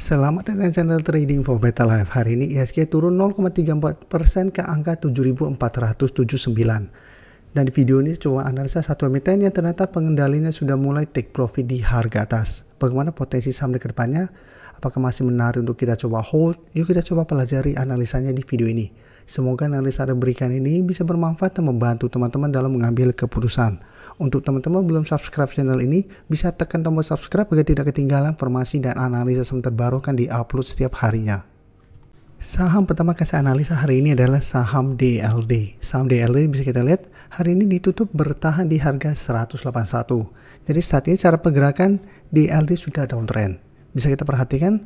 Selamat datang di channel Trading for Better Life. Hari ini IHSG turun 0,34% ke angka 7.479. Dan di video ini coba analisa satu emiten yang ternyata pengendalinya sudah mulai take profit di harga atas. Bagaimana potensi saham di kedepannya? Apakah masih menarik untuk kita coba hold? Yuk kita coba pelajari analisanya di video ini. Semoga analisa yang diberikan ini bisa bermanfaat dan membantu teman-teman dalam mengambil keputusan. Untuk teman-teman belum subscribe channel ini, bisa tekan tombol subscribe agar tidak ketinggalan informasi dan analisa saham terbaru kan di-upload setiap harinya. Saham pertama yang saya analisa hari ini adalah saham DLD. Saham DLD bisa kita lihat hari ini ditutup bertahan di harga 181. Jadi saat ini cara pergerakan DLD sudah downtrend. Bisa kita perhatikan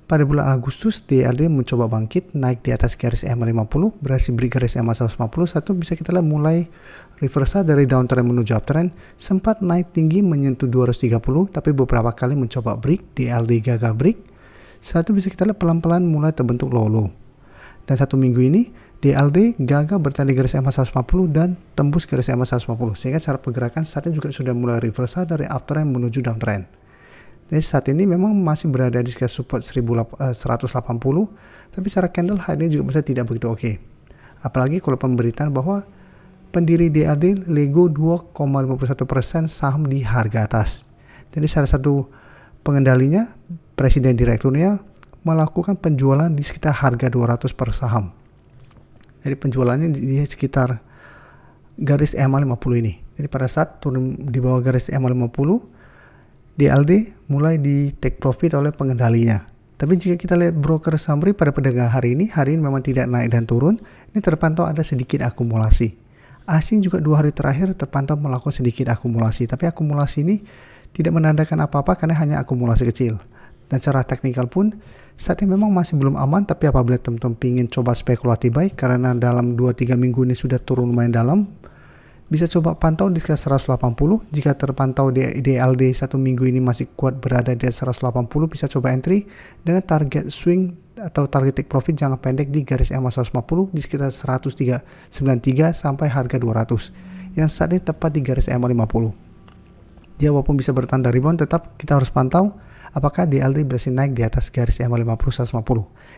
pada bulan Agustus DLD mencoba bangkit naik di atas garis EMA 50, berhasil break garis EMA 151. Bisa kita lihat mulai reversal dari downtrend menuju uptrend, sempat naik tinggi menyentuh 230 tapi beberapa kali mencoba break, DLD gagal break. Satu bisa kita lihat pelan-pelan mulai terbentuk low. Dan satu minggu ini DLD gagal bertahan di garis EMA 150 dan tembus garis EMA 150, sehingga cara pergerakan saatnya juga sudah mulai reversal dari uptrend menuju downtrend. Jadi saat ini memang masih berada di sekitar support 180, tapi secara candle hari ini juga bisa tidak begitu oke. Apalagi kalau pemberitaan bahwa pendiri DLD Lego 2,51% saham di harga atas. Jadi salah satu pengendalinya, presiden direkturnya melakukan penjualan di sekitar harga 200 per saham. Jadi penjualannya di sekitar garis EMA 50 ini. Jadi pada saat turun di bawah garis EMA 50, DLD mulai di take profit oleh pengendalinya. Tapi jika kita lihat broker summary pada perdagangan hari ini memang tidak naik dan turun. Ini terpantau ada sedikit akumulasi. Asing juga 2 hari terakhir terpantau melakukan sedikit akumulasi. Tapi akumulasi ini tidak menandakan apa-apa karena hanya akumulasi kecil. Dan secara teknikal pun saat ini memang masih belum aman. Tapi apabila teman-teman ingin coba spekulatif baik karena dalam 2-3 minggu ini sudah turun lumayan dalam, bisa coba pantau di sekitar 180. Jika terpantau di DLD satu minggu ini masih kuat berada di 180, bisa coba entry dengan target swing atau target take profit jangka pendek di garis EMA 150 di sekitar 193 sampai harga 200 yang saat ini tepat di garis EMA 50. Dia walaupun bisa bertahan dari rebound, tetap kita harus pantau apakah DLD berhasil naik di atas garis EMA 50 150.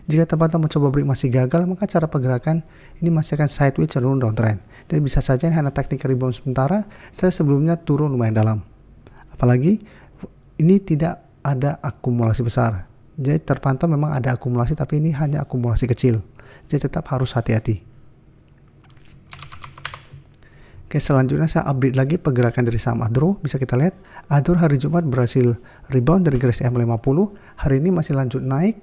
Jika terpantau mencoba break masih gagal, maka cara pergerakan ini masih akan sideways cenderung downtrend. Dan bisa saja hanya teknik rebound sementara setelah sebelumnya turun lumayan dalam. Apalagi ini tidak ada akumulasi besar. Jadi terpantau memang ada akumulasi tapi ini hanya akumulasi kecil. Jadi tetap harus hati-hati. Oke, selanjutnya saya update lagi pergerakan dari saham Adro. Bisa kita lihat Adro hari Jumat berhasil rebound dari garis EMA 50. Hari ini masih lanjut naik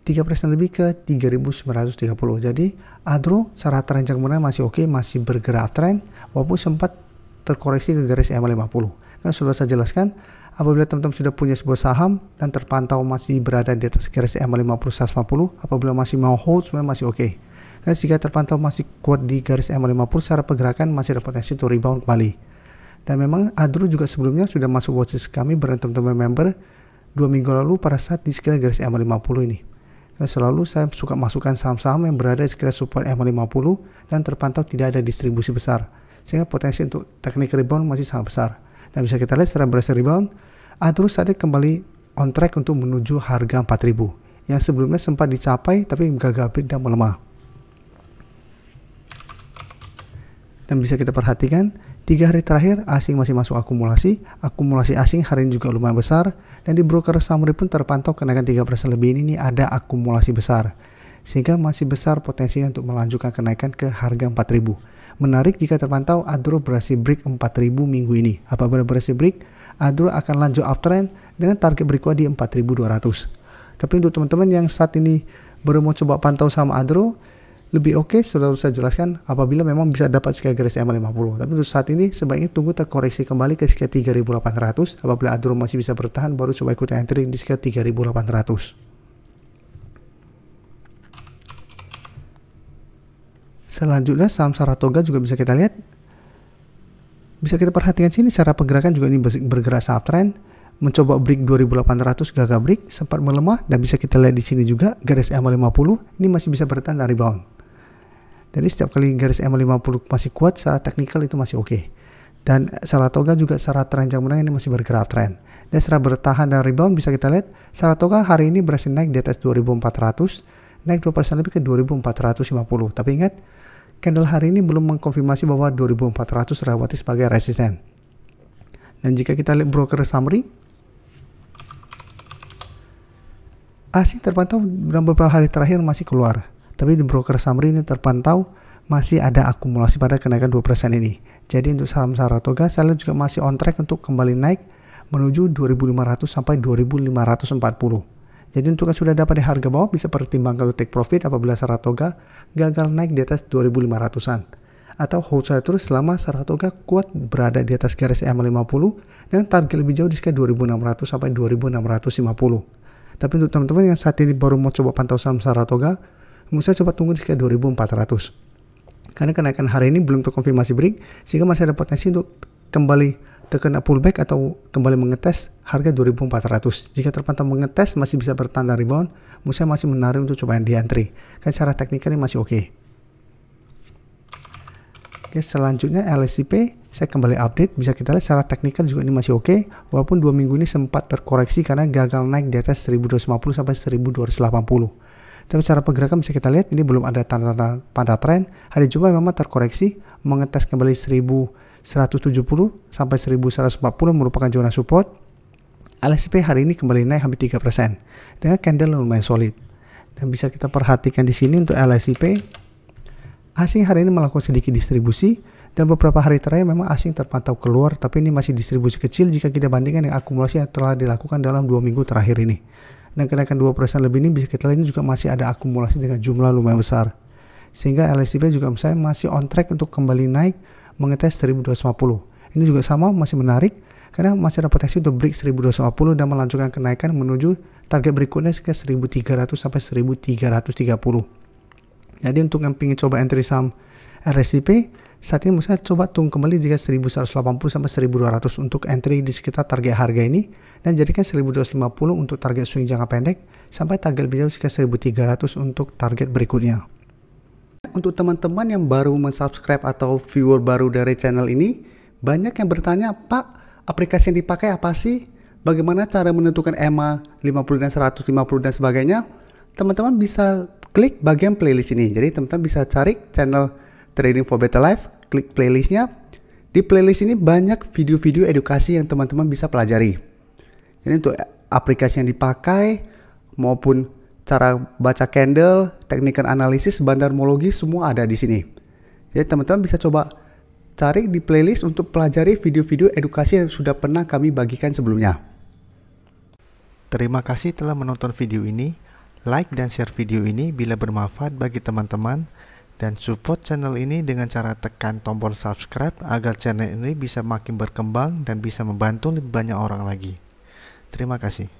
3% lebih ke 3.930. Jadi Adro secara tren jangka menengah masih oke, masih bergerak uptrend walaupun sempat terkoreksi ke garis EMA 50. Kan sudah saya jelaskan, apabila teman-teman sudah punya sebuah saham dan terpantau masih berada di atas garis EMA 50 150, apabila masih mau hold sebenarnya masih oke. Karena jika terpantau masih kuat di garis EMA 50, secara pergerakan masih ada potensi untuk rebound kembali. Dan memang Adro juga sebelumnya sudah masuk watchlist kami bareng teman-teman member 2 minggu lalu pada saat di sekitar garis EMA 50 ini. Karena selalu saya suka masukkan saham-saham yang berada di sekitar support EMA 50 dan terpantau tidak ada distribusi besar. Sehingga potensi untuk teknik rebound masih sangat besar. Dan bisa kita lihat secara berhasil rebound, Adro saat ini kembali on track untuk menuju harga 4.000 yang sebelumnya sempat dicapai tapi gagal break dan melemah. Dan bisa kita perhatikan 3 hari terakhir asing masih masuk akumulasi asing hari ini juga lumayan besar, dan di broker summary pun terpantau kenaikan 3% lebih ini ada akumulasi besar, sehingga masih besar potensinya untuk melanjutkan kenaikan ke harga 4.000. Menarik jika terpantau Adro berhasil break 4.000 minggu ini. Apabila berhasil break, Adro akan lanjut uptrend dengan target berikutnya di 4.200. Tapi untuk teman-teman yang saat ini baru mau coba pantau sama Adro, lebih oke, sudah saya jelaskan apabila memang bisa dapat sekitar garis EMA 50. Tapi untuk saat ini sebaiknya tunggu terkoreksi kembali ke sekitar 3.800. Apabila Adro masih bisa bertahan, baru coba ikut entry di sekitar 3.800. Selanjutnya saham Saratoga juga bisa kita lihat. Bisa kita perhatikan sini cara pergerakan juga ini bergerak uptrend. Mencoba break 2800 gagal break, sempat melemah, dan bisa kita lihat di sini juga garis EMA 50 ini masih bisa bertahan dan rebound. Jadi setiap kali garis EMA 50 masih kuat, secara teknikal itu masih oke. Dan Saratoga juga secara tren jam menengah ini masih bergerak tren. Dan secara bertahan dan rebound bisa kita lihat Saratoga hari ini berhasil naik di atas 2400, naik 2% lebih ke 2450. Tapi ingat, candle hari ini belum mengkonfirmasi bahwa 2400 terlewati sebagai resisten. Dan jika kita lihat broker summary, asing terpantau dalam beberapa hari terakhir masih keluar. Tapi di broker summary ini terpantau masih ada akumulasi pada kenaikan 2% ini. Jadi untuk saham Saratoga saya lihat juga masih on track untuk kembali naik menuju 2500 sampai 2540. Jadi untuk yang sudah dapat di harga bawah bisa pertimbangkan untuk take profit apabila Saratoga gagal naik di atas 2500-an. Atau hold saja terus selama Saratoga kuat berada di atas garis EM50 dan target lebih jauh di sekitar 2600 sampai 2650. Tapi untuk teman-teman yang saat ini baru mau coba pantau saham Saratoga, saya coba tunggu di sekitar 2400. Karena kenaikan hari ini belum terkonfirmasi break, sehingga masih ada potensi untuk kembali terkena pullback atau kembali mengetes harga 2400. Jika terpantau mengetes masih bisa bertanda rebound, saya masih menarik untuk coba di entry. Kan secara teknikal ini masih oke. Oke, selanjutnya LSIP saya kembali update, bisa kita lihat secara teknikal juga ini masih oke, walaupun 2 minggu ini sempat terkoreksi karena gagal naik di atas 1250 sampai 1280. Tapi secara pergerakan bisa kita lihat ini belum ada tanda-tanda pada tren. Hari Jumat memang terkoreksi mengetes kembali 1170 sampai 1140 merupakan zona support. LSIP hari ini kembali naik hampir 3% dengan candle lumayan solid. Dan bisa kita perhatikan di sini untuk LSIP, asing hari ini melakukan sedikit distribusi dan beberapa hari terakhir memang asing terpantau keluar, tapi ini masih distribusi kecil jika kita bandingkan dengan akumulasi yang telah dilakukan dalam 2 minggu terakhir ini. Dan kenaikan 2% lebih ini bisa kita lihat ini juga masih ada akumulasi dengan jumlah lumayan besar. Sehingga LSIP juga misalnya masih on track untuk kembali naik mengetes 1250. Ini juga sama masih menarik karena masih ada potensi untuk break 1250 dan melanjutkan kenaikan menuju target berikutnya sekitar 1300 sampai 1330. Jadi untuk yang ingin coba entry saham LSIP, saat ini saya coba tunggu kembali jika 1180 sampai 1200 untuk entry di sekitar target harga ini dan jadikan 1250 untuk target swing jangka pendek sampai target lebih jauh sekitar 1300 untuk target berikutnya. Untuk teman-teman yang baru mensubscribe atau viewer baru dari channel ini, banyak yang bertanya, Pak, aplikasi yang dipakai apa sih? Bagaimana cara menentukan EMA 50 dan 150 dan sebagainya? Teman-teman bisa klik bagian playlist ini. Jadi teman-teman bisa cari channel Trading for Better Life, klik playlistnya. Di playlist ini banyak video-video edukasi yang teman-teman bisa pelajari. Jadi untuk aplikasi yang dipakai maupun cara baca candle, teknikal analisis, bandarmologi semua ada di sini. Jadi teman-teman bisa coba cari di playlist untuk pelajari video-video edukasi yang sudah pernah kami bagikan sebelumnya. Terima kasih telah menonton video ini. Like dan share video ini bila bermanfaat bagi teman-teman. Dan support channel ini dengan cara tekan tombol subscribe agar channel ini bisa makin berkembang dan bisa membantu lebih banyak orang lagi. Terima kasih.